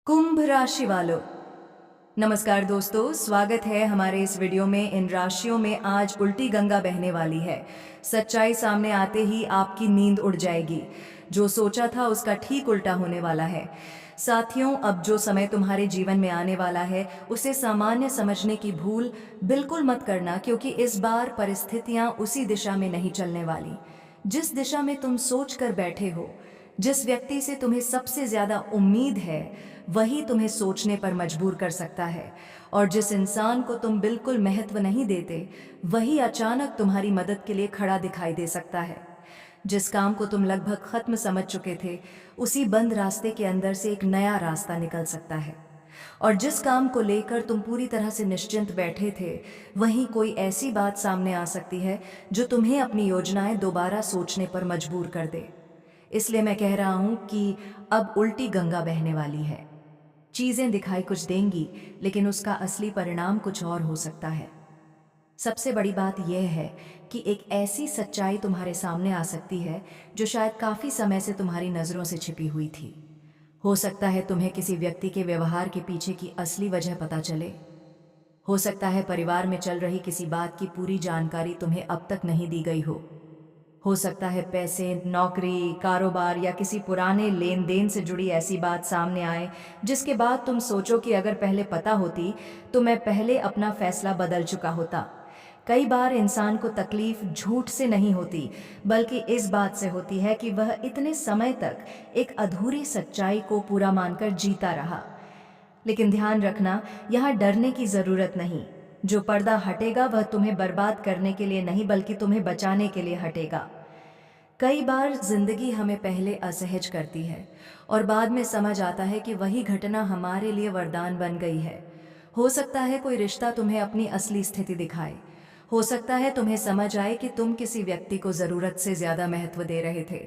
कुंभ राशि वालों, नमस्कार दोस्तों। स्वागत है हमारे इस वीडियो में। इन राशियों में आज उल्टी गंगा बहने वाली है। सच्चाई सामने आते ही आपकी नींद उड़ जाएगी। जो सोचा था उसका ठीक उल्टा होने वाला है। साथियों, अब जो समय तुम्हारे जीवन में आने वाला है उसे सामान्य समझने की भूल बिल्कुल मत करना, क्योंकि इस बार परिस्थितियां उसी दिशा में नहीं चलने वाली जिस दिशा में तुम सोच कर बैठे हो। जिस व्यक्ति से तुम्हें सबसे ज्यादा उम्मीद है वही तुम्हें सोचने पर मजबूर कर सकता है, और जिस इंसान को तुम बिल्कुल महत्व नहीं देते वही अचानक तुम्हारी मदद के लिए खड़ा दिखाई दे सकता है। जिस काम को तुम लगभग खत्म समझ चुके थे, उसी बंद रास्ते के अंदर से एक नया रास्ता निकल सकता है। और जिस काम को लेकर तुम पूरी तरह से निश्चिंत बैठे थे, वहीं कोई ऐसी बात सामने आ सकती है जो तुम्हें अपनी योजनाएं दोबारा सोचने पर मजबूर कर दे। इसलिए मैं कह रहा हूं कि अब उल्टी गंगा बहने वाली है। चीजें दिखाई कुछ देंगी, लेकिन उसका असली परिणाम कुछ और हो सकता है। सबसे बड़ी बात यह है कि एक ऐसी सच्चाई तुम्हारे सामने आ सकती है जो शायद काफी समय से तुम्हारी नजरों से छिपी हुई थी। हो सकता है तुम्हें किसी व्यक्ति के व्यवहार के पीछे की असली वजह पता चले। हो सकता है परिवार में चल रही किसी बात की पूरी जानकारी तुम्हें अब तक नहीं दी गई हो सकता है पैसे, नौकरी, कारोबार या किसी पुराने लेन देन से जुड़ी ऐसी बात सामने आए जिसके बाद तुम सोचो कि अगर पहले पता होती तो मैं पहले अपना फैसला बदल चुका होता। कई बार इंसान को तकलीफ झूठ से नहीं होती, बल्कि इस बात से होती है कि वह इतने समय तक एक अधूरी सच्चाई को पूरा मानकर जीता रहा। लेकिन ध्यान रखना, यहाँ डरने की जरूरत नहीं। जो पर्दा हटेगा वह तुम्हें बर्बाद करने के लिए नहीं, बल्कि तुम्हें बचाने के लिए हटेगा। कई बार जिंदगी हमें पहले असहज करती है और बाद में समझ आता है कि वही घटना हमारे लिए वरदान बन गई है। हो सकता है कोई रिश्ता तुम्हें अपनी असली स्थिति दिखाए। हो सकता है तुम्हें समझ आए कि तुम किसी व्यक्ति को जरूरत से ज्यादा महत्व दे रहे थे।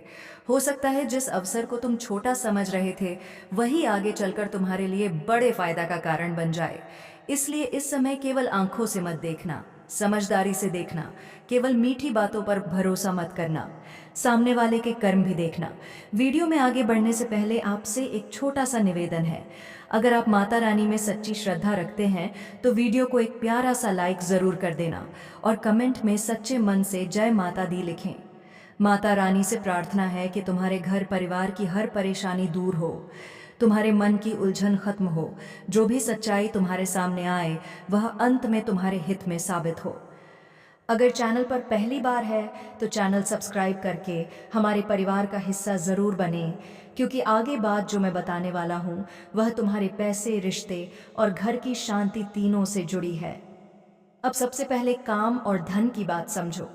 हो सकता है जिस अवसर को तुम छोटा समझ रहे थे वही आगे चलकर तुम्हारे लिए बड़े फायदा का कारण बन जाए। इसलिए इस समय केवल आंखों से मत देखना, समझदारी से देखना। केवल मीठी बातों पर भरोसा मत करना, सामने वाले के कर्म भी देखना। वीडियो में आगे बढ़ने से पहले आपसे एक छोटा सा निवेदन है। अगर आप माता रानी में सच्ची श्रद्धा रखते हैं तो वीडियो को एक प्यारा सा लाइक जरूर कर देना और कमेंट में सच्चे मन से जय माता दी लिखें। माता रानी से प्रार्थना है कि तुम्हारे घर परिवार की हर परेशानी दूर हो, तुम्हारे मन की उलझन खत्म हो। जो भी सच्चाई तुम्हारे सामने आए वह अंत में तुम्हारे हित में साबित हो। अगर चैनल पर पहली बार है तो चैनल सब्सक्राइब करके हमारे परिवार का हिस्सा जरूर बने, क्योंकि आगे बात जो मैं बताने वाला हूँ वह तुम्हारे पैसे, रिश्ते और घर की शांति तीनों से जुड़ी है। अब सबसे पहले काम और धन की बात समझो।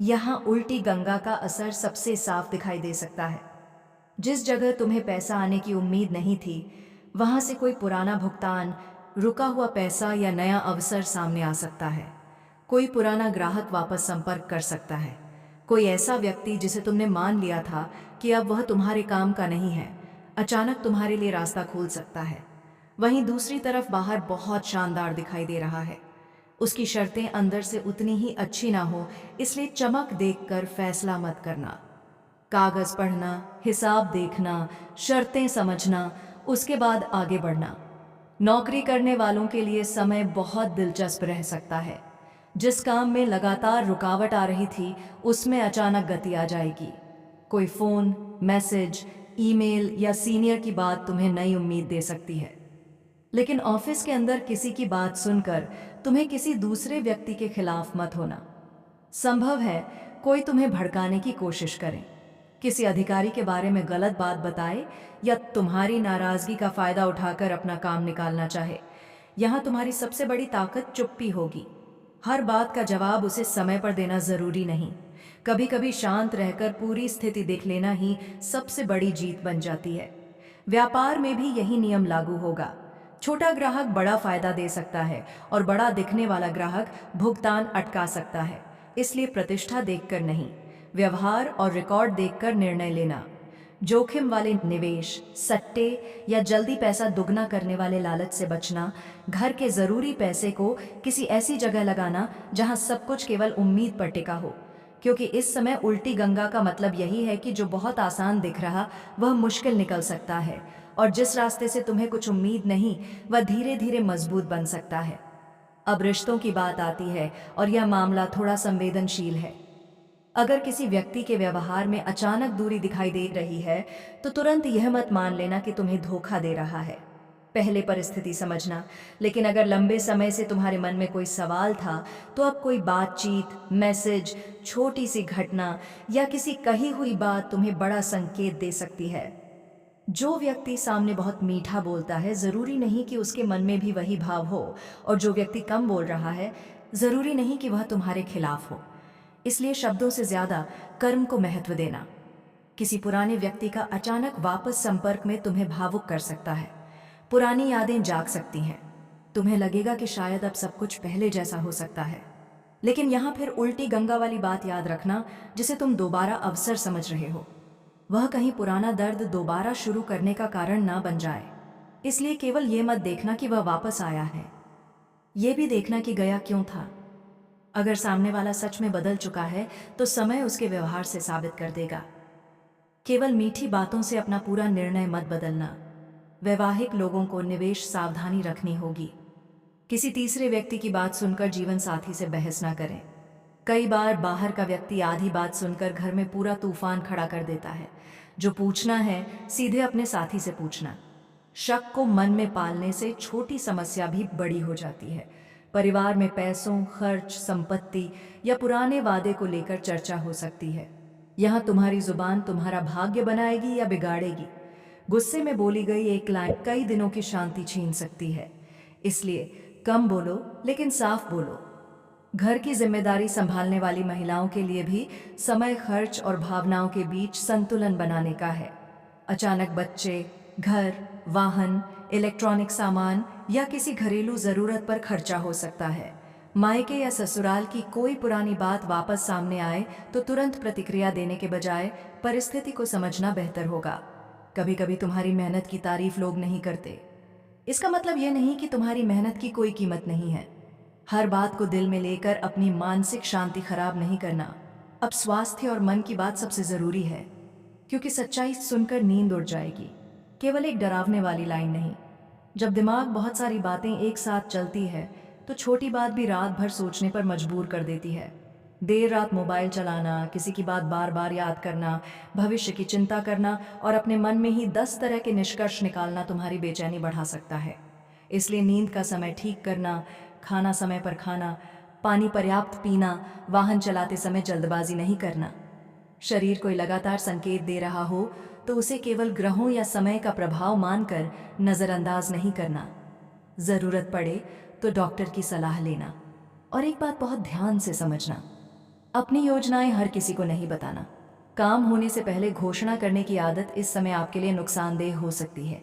यहाँ उल्टी गंगा का असर सबसे साफ दिखाई दे सकता है। जिस जगह तुम्हें पैसा आने की उम्मीद नहीं थी, वहां से कोई पुराना भुगतान, रुका हुआ पैसा या नया अवसर सामने आ सकता है। कोई पुराना ग्राहक वापस संपर्क कर सकता है। कोई ऐसा व्यक्ति जिसे तुमने मान लिया था कि अब वह तुम्हारे काम का नहीं है, अचानक तुम्हारे लिए रास्ता खोल सकता है। वहीं दूसरी तरफ बाहर बहुत शानदार दिखाई दे रहा है। उसकी शर्तें अंदर से उतनी ही अच्छी ना हो, इसलिए चमक देखकर फैसला मत करना। कागज पढ़ना, हिसाब देखना, शर्तें समझना, उसके बाद आगे बढ़ना। नौकरी करने वालों के लिए समय बहुत दिलचस्प रह सकता है। जिस काम में लगातार रुकावट आ रही थी उसमें अचानक गति आ जाएगी। कोई फोन, मैसेज, ईमेल या सीनियर की बात तुम्हें नई उम्मीद दे सकती है। लेकिन ऑफिस के अंदर किसी की बात सुनकर तुम्हें किसी दूसरे व्यक्ति के खिलाफ मत होना। संभव है कोई तुम्हें भड़काने की कोशिश करे, किसी अधिकारी के बारे में गलत बात बताए या तुम्हारी नाराजगी का फायदा उठाकर अपना काम निकालना चाहे। यहाँ तुम्हारी सबसे बड़ी ताकत चुप्पी होगी। हर बात का जवाब उसे समय पर देना जरूरी नहीं। कभी कभी शांत रहकर पूरी स्थिति देख लेना ही सबसे बड़ी जीत बन जाती है। व्यापार में भी यही नियम लागू होगा। छोटा ग्राहक बड़ा फायदा दे सकता है और बड़ा दिखने वाला ग्राहक भुगतान अटका सकता है। इसलिए प्रतिष्ठा देखकर नहीं, व्यवहार और रिकॉर्ड देखकर निर्णय लेना। जोखिम वाले निवेश, सट्टे या जल्दी पैसा दुगना करने वाले लालच से बचना। घर के जरूरी पैसे को किसी ऐसी जगह लगाना जहां सब कुछ केवल उम्मीद पर टिका हो, क्योंकि इस समय उल्टी गंगा का मतलब यही है कि जो बहुत आसान दिख रहा वह मुश्किल निकल सकता है। और जिस रास्ते से तुम्हें कुछ उम्मीद नहीं, वह धीरे धीरे मजबूत बन सकता है। अब रिश्तों की बात आती है और यह मामला थोड़ा संवेदनशील है। अगर किसी व्यक्ति के व्यवहार में अचानक दूरी दिखाई दे रही है, तो तुरंत यह मत मान लेना कि तुम्हें धोखा दे रहा है। पहले परिस्थिति समझना। लेकिन अगर लंबे समय से तुम्हारे मन में कोई सवाल था, तो अब कोई बातचीत, मैसेज, छोटी सी घटना या किसी कही हुई बात तुम्हें बड़ा संकेत दे सकती है। जो व्यक्ति सामने बहुत मीठा बोलता है, जरूरी नहीं कि उसके मन में भी वही भाव हो, और जो व्यक्ति कम बोल रहा है, जरूरी नहीं कि वह तुम्हारे खिलाफ हो। इसलिए शब्दों से ज्यादा कर्म को महत्व देना। किसी पुराने व्यक्ति का अचानक वापस संपर्क में तुम्हें भावुक कर सकता है। पुरानी यादें जाग सकती हैं। तुम्हें लगेगा कि शायद अब सब कुछ पहले जैसा हो सकता है। लेकिन यहाँ फिर उल्टी गंगा वाली बात याद रखना, जिसे तुम दोबारा अवसर समझ रहे हो। वह कहीं पुराना दर्द दोबारा शुरू करने का कारण ना बन जाए। इसलिए केवल ये मत देखना कि वह वापस आया है, ये भी देखना कि गया क्यों था। अगर सामने वाला सच में बदल चुका है, तो समय उसके व्यवहार से साबित कर देगा। केवल मीठी बातों से अपना पूरा निर्णय मत बदलना। वैवाहिक लोगों को निवेश सावधानी रखनी होगी। किसी तीसरे व्यक्ति की बात सुनकर जीवन साथी से बहस ना करें। कई बार बाहर का व्यक्ति आधी बात सुनकर घर में पूरा तूफान खड़ा कर देता है। जो पूछना है, सीधे अपने साथी से पूछना। शक को मन में पालने से छोटी समस्या भी बड़ी हो जाती है। परिवार में पैसों, खर्च, संपत्ति या पुराने वादे को लेकर चर्चा हो सकती है। यहाँ तुम्हारी जुबान तुम्हारा भाग्य बनाएगी या बिगाड़ेगी। गुस्से में बोली गई एक लाइन कई दिनों की शांति छीन सकती है। इसलिए कम बोलो, लेकिन साफ बोलो। घर की जिम्मेदारी संभालने वाली महिलाओं के लिए भी समय, खर्च और भावनाओं के बीच संतुलन बनाने का है। अचानक बच्चे, घर, वाहन, इलेक्ट्रॉनिक सामान या किसी घरेलू जरूरत पर खर्चा हो सकता है। मायके या ससुराल की कोई पुरानी बात वापस सामने आए, तो तुरंत प्रतिक्रिया देने के बजाय परिस्थिति को समझना बेहतर होगा। कभी कभी तुम्हारी मेहनत की तारीफ लोग नहीं करते। इसका मतलब यह नहीं कि तुम्हारी मेहनत की कोई कीमत नहीं है। हर बात को दिल में लेकर अपनी मानसिक शांति खराब नहीं करना। अब स्वास्थ्य और मन की बात सबसे जरूरी है, क्योंकि सच्चाई सुनकर नींद उड़ जाएगी। केवल एक डरावने वाली लाइन नहीं। जब दिमाग बहुत सारी बातें एक साथ चलती है, तो छोटी बात भी रात भर सोचने पर मजबूर कर देती है। देर रात मोबाइल चलाना, किसी की बात बार बार याद करना, भविष्य की चिंता करना और अपने मन में ही 10 तरह के निष्कर्ष निकालना तुम्हारी बेचैनी बढ़ा सकता है। इसलिए नींद का समय ठीक करना, खाना समय पर खाना, पानी पर्याप्त पीना, वाहन चलाते समय जल्दबाजी नहीं करना। शरीर कोई लगातार संकेत दे रहा हो, तो उसे केवल ग्रहों या समय का प्रभाव मानकर नजरअंदाज नहीं करना। जरूरत पड़े तो डॉक्टर की सलाह लेना। और एक बात बहुत ध्यान से समझना, अपनी योजनाएं हर किसी को नहीं बताना। काम होने से पहले घोषणा करने की आदत इस समय आपके लिए नुकसानदेह हो सकती है।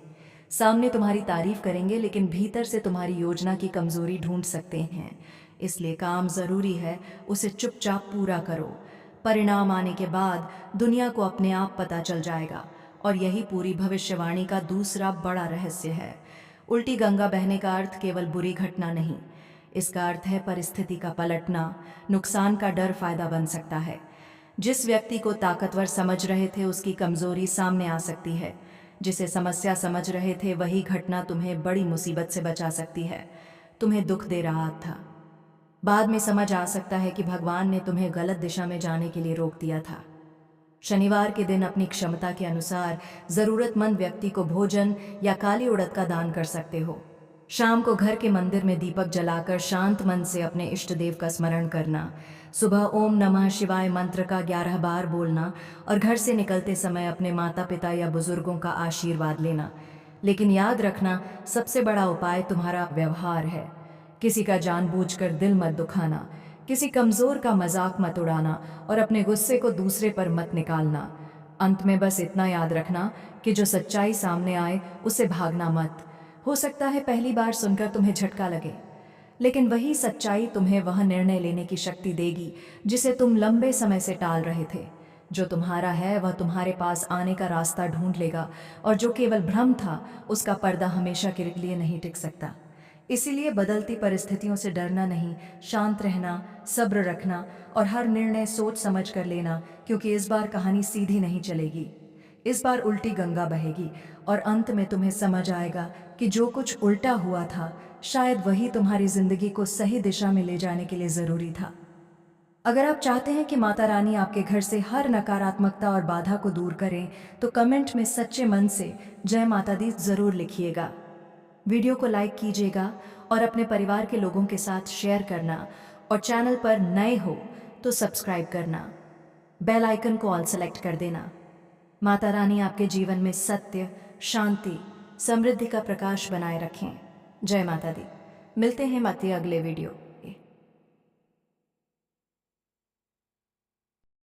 सामने तुम्हारी तारीफ करेंगे, लेकिन भीतर से तुम्हारी योजना की कमजोरी ढूंढ सकते हैं। इसलिए काम जरूरी है, उसे चुपचाप पूरा करो। परिणाम आने के बाद दुनिया को अपने आप पता चल जाएगा, और यही पूरी भविष्यवाणी का दूसरा बड़ा रहस्य है। उल्टी गंगा बहने का अर्थ केवल बुरी घटना नहीं, इसका अर्थ है परिस्थिति का पलटना। नुकसान का डर फायदा बन सकता है। जिस व्यक्ति को ताकतवर समझ रहे थे, उसकी कमजोरी सामने आ सकती है। जिसे समस्या समझ रहे थे, वही घटना तुम्हें बड़ी मुसीबत से बचा सकती है। तुम्हें दुख दे रहा था, बाद में समझ आ सकता है कि भगवान ने तुम्हें गलत दिशा में जाने के लिए रोक दिया था। शनिवार के दिन अपनी क्षमता के अनुसार जरूरतमंद व्यक्ति को भोजन या काली उड़द का दान कर सकते हो। शाम को घर के मंदिर में दीपक जलाकर शांत मन से अपने इष्ट देव का स्मरण करना। सुबह ओम नमः शिवाय मंत्र का 11 बार बोलना और घर से निकलते समय अपने माता पिता या बुजुर्गों का आशीर्वाद लेना। लेकिन याद रखना, सबसे बड़ा उपाय तुम्हारा व्यवहार है। किसी का जानबूझकर दिल मत दुखाना, किसी कमजोर का मजाक मत उड़ाना और अपने गुस्से को दूसरे पर मत निकालना। अंत में बस इतना याद रखना कि जो सच्चाई सामने आए, उससे भागना मत। हो सकता है पहली बार सुनकर तुम्हें झटका लगे, लेकिन वही सच्चाई तुम्हें वह निर्णय लेने की शक्ति देगी जिसे तुम लंबे समय से टाल रहे थे। जो तुम्हारा है वह तुम्हारे पास आने का रास्ता ढूंढ लेगा, और जो केवल भ्रम था, उसका पर्दा हमेशा के लिए नहीं टिक सकता। इसीलिए बदलती परिस्थितियों से डरना नहीं, शांत रहना, सब्र रखना और हर निर्णय सोच समझ कर लेना, क्योंकि इस बार कहानी सीधी नहीं चलेगी। इस बार उल्टी गंगा बहेगी और अंत में तुम्हें समझ आएगा कि जो कुछ उल्टा हुआ था शायद वही तुम्हारी जिंदगी को सही दिशा में ले जाने के लिए ज़रूरी था। अगर आप चाहते हैं कि माता रानी आपके घर से हर नकारात्मकता और बाधा को दूर करें तो कमेंट में सच्चे मन से जय माता दी ज़रूर लिखिएगा। वीडियो को लाइक कीजिएगा और अपने परिवार के लोगों के साथ शेयर करना, और चैनल पर नए हो तो सब्सक्राइब करना, बेल आइकन को ऑल सेलेक्ट कर देना। माता रानी आपके जीवन में सत्य, शांति, समृद्धि का प्रकाश बनाए रखें। जय माता दी। मिलते हैं अगले वीडियो।